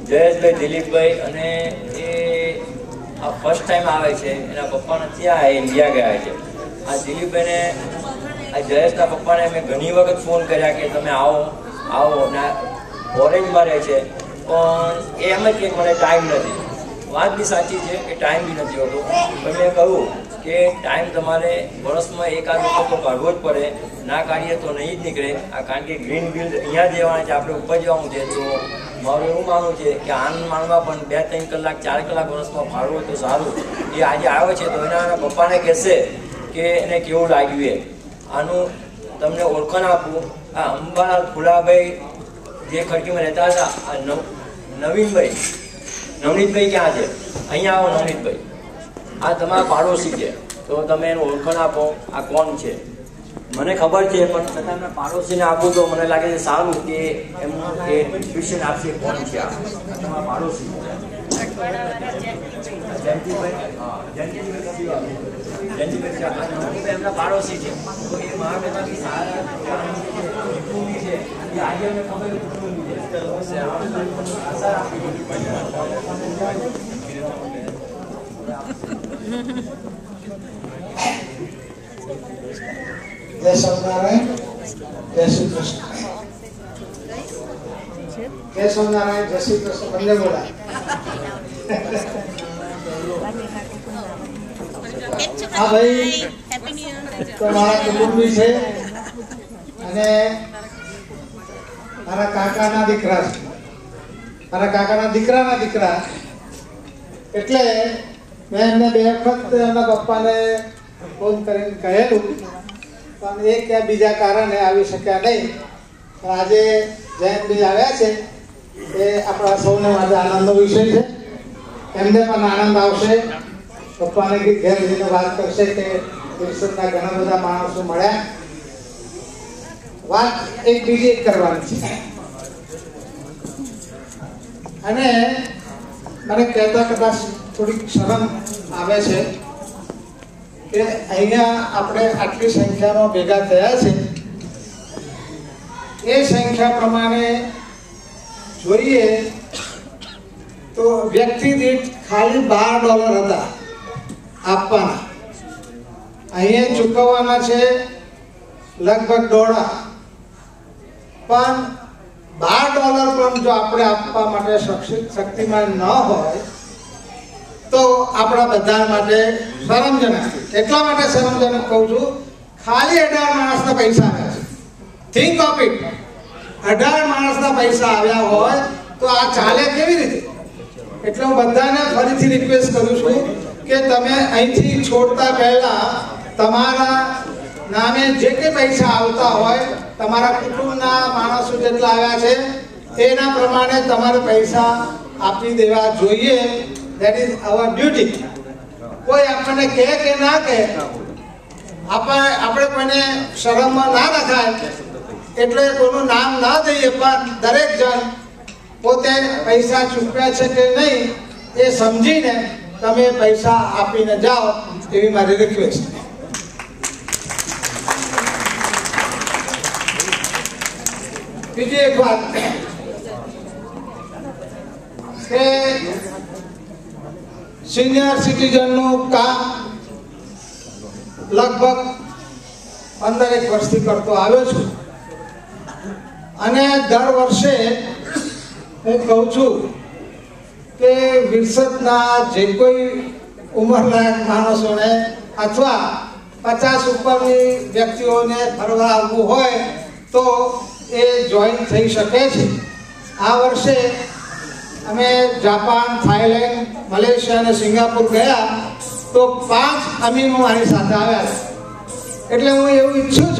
જયેશભાઈ દિલીપભાઈ અને એ આ first time આવે છે. એના પપ્પાને ત્યાં ઇન્ડિયા ગયા છે. આ દિલીપભાઈને આ જયેશના પપ્પાને મેં ઘણી વખત ફોન કર્યા કે તમે આવો આવો ને ઓરેન્જમાં રહે છે, પણ એ એમ જ કે મને ટાઈમ નથી. વાત બી સાચી છે કે ટાઈમ બી નથી હોતો. પણ મેં કહ્યું કે ટાઈમ તમારે વર્ષમાં એકાદ વખત તો કાઢવો જ પડે, ના કાઢીએ તો નહીં જ નીકળે. કારણ કે ગ્રીન બિલ્ડ અહીંયા જ રહેવાના છે, આપણે ઉપર જવાનું છે. તો મારું એવું માનવું છે કે આનંદ માણવા પણ 2-3 કલાક 4 કલાક વર્ષમાં ફાળવો તો સારું. એ આજે આવે છે તો એના પપ્પાને કહેશે કે એને કેવું લાગ્યું એ. આનું તમને ઓળખાણ આપું. આ અંબાલાલ ફુલાભાઈ જે ખડકીમાં રહેતા હતા, આ નવીનભાઈ નવનીતભાઈ ક્યાં છે? અહીંયા આવો નવનીતભાઈ. આ તમારા પાડોશી છે, તો તમે એનું ઓળખાણ આપો. આ કોણ છે મને ખબર છે, પણ છતાં એમના પાડોશીને આપું તો મને લાગે છે સારું કે એમનું એ ટ્યુશન આપશે. કોણ છે આ તમારા પાડોશી? જયંતિભાઈ એમના પાડોશી છે. તો એ મહારાષ્ટ્રની સારા છે. આજે અમને ખબર જય સ્વામિનારાયણ, જય શ્રી કૃષ્ણ. જય સ્વામિનારાયણ, જય શ્રી કૃષ્ણ. બંને બોલા. હા ભાઈ, તો મારા કુટુંબી છે અને મારા કાકાના દીકરા છે. મારા કાકાના દીકરાના દીકરા. એટલે મેં એમને 2 વખત એમના પપ્પાને ફોન કરીને કહેલું, પણ એ ક્યાં બીજા કારણે આવી શક્યા નહીં. પણ આજે જયંતભાઈ આવ્યા છે એ આપણા સૌને માટે આનંદનો વિષય છે. એમને પણ આનંદ આવશે. પપ્પાને ઘેર જઈને વાત કરશે કે વિરસદના ઘણા બધા માણસો મળ્યા. વાત એક બીજી એક કરવાની છે. અને મને કહેતા કદાચ થોડીક શરમ આવે છે કે અહીંયા આપણે આટલી સંખ્યામાં ભેગા થયા છે. એ સંખ્યા પ્રમાણે જોઈએ તો વ્યક્તિ દીઠ ખાલી $12 હતા આપવાના. અહીંયા ચૂકવવાના છે લગભગ $1.5. પણ $12 પણ જો આપણે આપવા માટે શક્તિમાન ન હોય તો આપણા બધા માટે શરમજનક. એટલા માટે શરમજનક કહું છું, ખાલી 18 માણસના પૈસા આવ્યા છે. Think of it. 18 માણસના પૈસા આવ્યા હોય તો આ ચાલે કેવી રીતે? એટલે હું બધાને ફરીથી રિક્વેસ્ટ કરું છું કે તમે અહીંથી છોડતા પહેલા તમારા નામે જે કે પૈસા આવતા હોય, તમારા કુટુંબના માણસો જેટલા આવ્યા છે એના પ્રમાણે તમારે પૈસા આપી દેવા જોઈએ. That is our duty. કોઈ આપણને કહે કે ના કહે, આપણે કોઈને શરમમાં ના નખાય એટલે કોઈનું નામ ના દઈએ, પણ દરેક જણ પોતે પૈસા ચૂકવ્યા છે કે નહીં એ સમજીને તમે પૈસા આપીને જાઓ એવી મારી રિક્વેસ્ટ. બીજી એક વાત કે સિનિયર સિટીઝનનું કામ લગભગ 15 વર્ષથી કરતો આવ્યો છું અને દર વર્ષે હું કહું છું કે વિરસદના જે કોઈ ઉંમરલાયક માણસોને અથવા 50 ઉપરની વ્યક્તિઓને ફરવા આવવું હોય તો એ જોઈન થઈ શકે છે. આ વર્ષે અમે જાપાન, થાઈલેન્ડ, મલેશિયા અને સિંગાપુર ગયા તો 5 અમીનો મારી સાથે આવ્યા. એટલે હું એવું ઈચ્છું છું